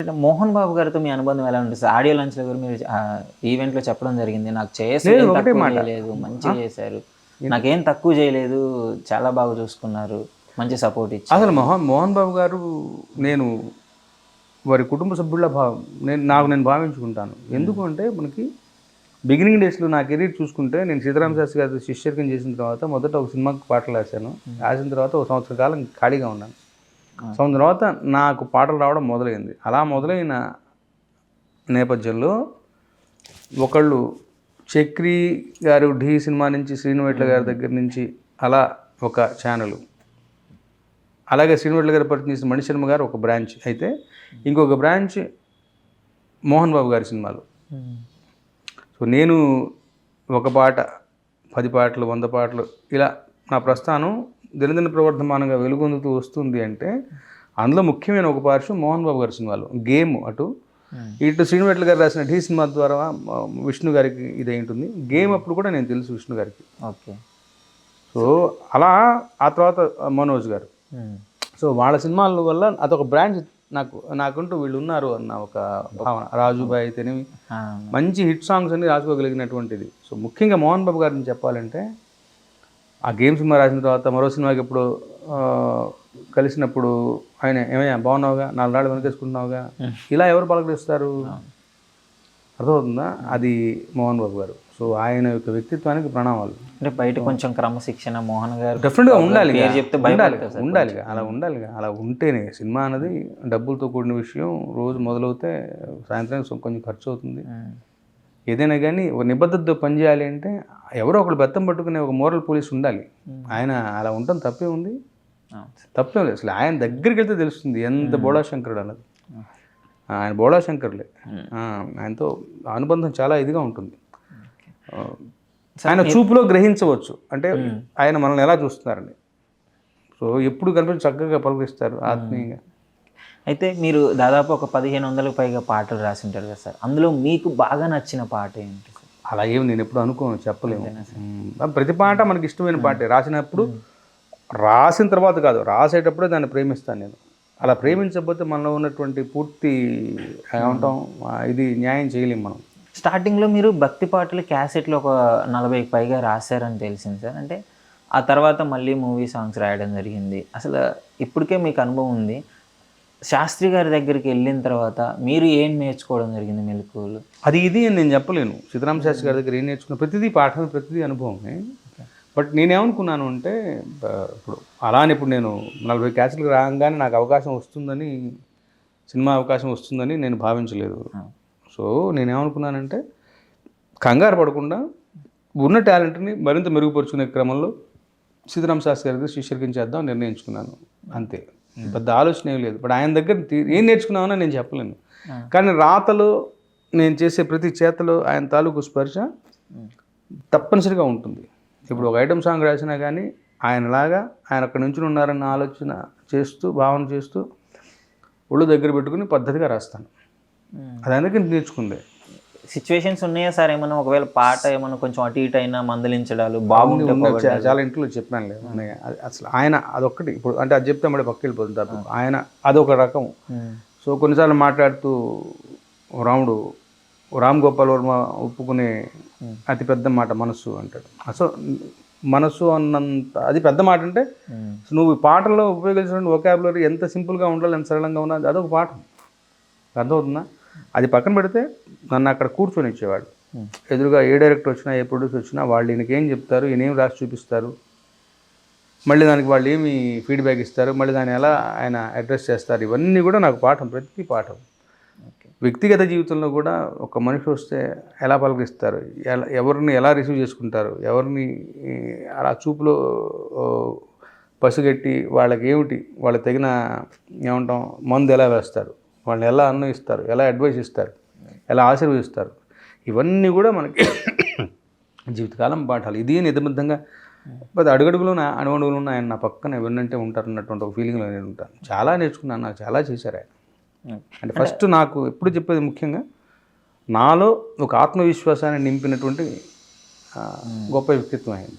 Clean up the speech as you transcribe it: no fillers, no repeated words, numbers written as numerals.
అంటే మోహన్ బాబు గారితో మీ అనుబంధం ఎలా ఉంటుంది సార్? ఆడియో లాంచ్లో కూడా మీరు ఈవెంట్లో చెప్పడం జరిగింది, నాకు చేయలేదు, మంచిగా చేశారు, నాకేం తక్కువ చేయలేదు, చాలా బాగా చూసుకున్నారు, మంచి సపోర్ట్ ఇచ్చారు. అసలు మోహన్ బాబు గారు నేను వారి కుటుంబ సభ్యుల నేను భావించుకుంటాను. ఎందుకు అంటే మనకి బిగినింగ్ డేస్లో నా కెరీర్ చూసుకుంటే నేను సీతారామ శాస్త్రి గారి శిష్యర్కం చేసిన తర్వాత మొదట ఒక సినిమాకి పాటలు రాశాను. రాసిన తర్వాత ఒక సంవత్సర కాలం ఖాళీగా ఉన్నాను. సంవత్సరం తర్వాత నాకు పాటలు రావడం మొదలైంది. అలా మొదలైన నేపథ్యంలో ఒకళ్ళు చక్రి గారు ఢీ సినిమా నుంచి శ్రీనువైట్ల గారి దగ్గర నుంచి అలా ఒక ఛానల్, అలాగే శ్రీనువైట్ల గారు పరిచయం చేసిన మణిశర్మ గారు ఒక బ్రాంచ్ అయితే, ఇంకొక బ్రాంచ్ మోహన్ బాబు గారి సినిమాలు. సో నేను ఒక పాట 10 పాటలు 100 పాటలు ఇలా నా ప్రస్థానం దినదిన ప్రవర్ధమానంగా వెలుగొందుతూ వస్తుంది. అంటే అందులో ముఖ్యమైన ఒక పార్శ్వం మోహన్ బాబు గారి సినిమాలు, గేమ్ అటు ఇటు శ్రీనువైట్ల గారు రాసిన ఢీ సినిమా ద్వారా విష్ణు గారికి ఇది ఉంటుంది. గేమ్ అప్పుడు కూడా నేను తెలుసు విష్ణు గారికి. ఓకే. సో అలా ఆ తర్వాత మనోజ్ గారు. సో వాళ్ళ సినిమాల వల్ల అదొక బ్రాంచ్ నాకుంటూ వీళ్ళు ఉన్నారు అన్న ఒక భావన. రాజుబాయ్ అయితేనేమి మంచి హిట్ సాంగ్స్ అన్ని రాసుకోగలిగినటువంటిది. సో ముఖ్యంగా మోహన్ బాబు గారిని చెప్పాలంటే ఆ గేమ్ సినిమా రాసిన తర్వాత మరో సినిమాకి ఎప్పుడు కలిసినప్పుడు ఆయన ఏమయ్యా బాగున్నావుగా, 4 రాళ్ళు వెనకేసుకుంటున్నావుగా, ఇలా ఎవరు పలకరిస్తారు? అర్థమవుతుందా? అది మోహన్ బాబు గారు. సో ఆయన యొక్క వ్యక్తిత్వానికి ప్రణామాలు. అంటే బయట కొంచెం క్రమశిక్షణ మోహన్ గారు డెఫినెట్గా ఉండాలి, ఉండాలిగా, అలా ఉంటేనే సినిమా అనేది డబ్బులతో కూడిన విషయం. రోజు మొదలవుతే సాయంత్రం కొంచెం ఖర్చు అవుతుంది. ఏదైనా కానీ ఒక నిబద్ధతతో పనిచేయాలి అంటే ఎవరో ఒకళ్ళు బెత్తం పట్టుకునే ఒక మోరల్ పోలీస్ ఉండాలి. ఆయన అలా ఉండటం తప్పే ఉంది, తప్పేం లేదు. అసలు ఆయన దగ్గరికి వెళ్తే తెలుస్తుంది ఎంత బోళాశంకరుడు అన్నది. ఆయన బోళాశంకరులే. ఆయనతో అనుబంధం చాలా ఇదిగా ఉంటుంది. ఆయన చూపులో గ్రహించవచ్చు అంటే ఆయన మనల్ని ఎలా చూస్తున్నారని. సో ఎప్పుడు కనిపించి చక్కగా పలకరిస్తారు ఆత్మీయంగా. అయితే మీరు దాదాపు ఒక 1500కు పైగా పాటలు రాసింటారు కదా సార్, అందులో మీకు బాగా నచ్చిన పాట ఏంటి సార్? అలా ఏమి నేను ఎప్పుడు అనుకోను, చెప్పలేము. ప్రతి పాట మనకి ఇష్టమైన పాటే. రాసినప్పుడు రాసిన తర్వాత కాదు, రాసేటప్పుడే దాన్ని ప్రేమిస్తాను నేను. అలా ప్రేమించకపోతే మనలో ఉన్నటువంటి పూర్తి ఏమంటాం ఇది న్యాయం చేయలేము మనం. స్టార్టింగ్లో మీరు భక్తి పాటలు క్యాసెట్లు ఒక 40కి పైగా రాశారని తెలిసింది సార్. అంటే ఆ తర్వాత మళ్ళీ మూవీ సాంగ్స్ రాయడం జరిగింది. అసలు ఇప్పటికే మీకు అనుభవం ఉంది. శాస్త్రి గారి దగ్గరికి వెళ్ళిన తర్వాత మీరు ఏం నేర్చుకోవడం జరిగింది మెలకువలు? అది ఇది అని నేను చెప్పలేను. సీతారామ శాస్త్రి గారి దగ్గర ఏం నేర్చుకున్నా, ప్రతిదీ పాఠమే, ప్రతిదీ అనుభవమే. బట్ నేనేమనుకున్నాను అంటే ఇప్పుడు అలానే ఇప్పుడు నేను 40 క్యాసెట్లకు రాగానే నాకు అవకాశం వస్తుందని, సినిమా అవకాశం వస్తుందని నేను భావించలేదు. సో నేనేమనుకున్నానంటే కంగారు పడకుండా ఉన్న టాలెంట్ని మరింత మెరుగుపరుచుకునే క్రమంలో సీతారామ శాస్త్రి గారికి శిష్యర్కం చేద్దాం నిర్ణయించుకున్నాను. అంతే, పెద్ద ఆలోచన ఏం లేదు. బట్ ఆయన దగ్గర ఏం నేర్చుకున్నామని నేను చెప్పలేను. కానీ రాతలో నేను చేసే ప్రతి చేతలో ఆయన తాలూకు స్పర్శ తప్పనిసరిగా ఉంటుంది. ఇప్పుడు ఒక ఐటమ్ సాంగ్ రాసినా కానీ ఆయనలాగా ఆయన అక్కడ నుంచి ఉన్నారన్న ఆలోచన చేస్తూ, భావన చేస్తూ, ఒళ్ళు దగ్గర పెట్టుకుని పద్ధతిగా రాస్తాను. అది అందుకే నేర్చుకుంది. సిచ్యువేషన్స్ ఉన్నాయా సార్ ఏమన్నా? ఒకవేళ పాట ఏమన్నా కొంచెం అటు ఇటు అయినా మందలించడాలు బాగుంటుంది? చాలా ఇంట్లో చెప్పాను లేదు అసలు. ఆయన అదొక్కటి ఇప్పుడు అంటే అది చెప్తే మళ్ళీ పక్క వెళ్ళిపోతుంది తప్ప. ఆయన అదొక రకం. సో కొన్నిసార్లు మాట్లాడుతూ రామ్ గోపాల్ వర్మ ఒప్పుకునే అతిపెద్ద మాట మనస్సు అంటాడు. సో మనస్సు అన్నంత అది పెద్ద మాట. అంటే నువ్వు పాటల్లో ఉపయోగించిన వొకాబులరీ ఎంత సింపుల్గా ఉండాలి, ఎంత సరళంగా ఉన్నది, అదొక పాఠం. అర్థమవుతుందా? అది పక్కన పెడితే నన్ను అక్కడ కూర్చొని ఇచ్చేవాడు. ఎదురుగా ఏ డైరెక్టర్ వచ్చినా, ఏ ప్రొడ్యూసర్ వచ్చినా వాళ్ళు ఈయనకి ఏం చెప్తారు, ఈయనేం రాసి చూపిస్తారు, మళ్ళీ దానికి వాళ్ళు ఏమి ఫీడ్బ్యాక్ ఇస్తారు, మళ్ళీ దాన్ని ఎలా ఆయన అడ్రస్ చేస్తారు, ఇవన్నీ కూడా నాకు పాఠం, ప్రతి పాఠం. వ్యక్తిగత జీవితంలో కూడా ఒక మనిషి వస్తే ఎలా పలకరిస్తారు, ఎవరిని ఎలా రిసీవ్ చేసుకుంటారు, ఎవరిని అలా చూపులో పసిగట్టి వాళ్ళకి ఏమిటి, వాళ్ళకి తగిన ఏమంటాం మందు ఎలా వేస్తారు, వాళ్ళని ఎలా అన్వయిస్తారు, ఎలా అడ్వైస్ ఇస్తారు, ఎలా ఆశీర్వదిస్తారు, ఇవన్నీ కూడా మనకి జీవితకాలం పాఠాలు. ఇది నిబద్ధంగా అడుగడుగులోనే అణువణువులు ఆయన నా పక్కన ఎవరినంటే ఉంటారన్నటువంటి ఒక ఫీలింగ్లో నేను ఉంటాను. చాలా నేర్చుకున్నాను, నాకు చాలా చేశారు ఆయన. అంటే ఫస్ట్ నాకు ఎప్పుడు చెప్పేది ముఖ్యంగా నాలో ఒక ఆత్మవిశ్వాసాన్ని నింపినటువంటి గొప్ప వ్యక్తిత్వం అయింది.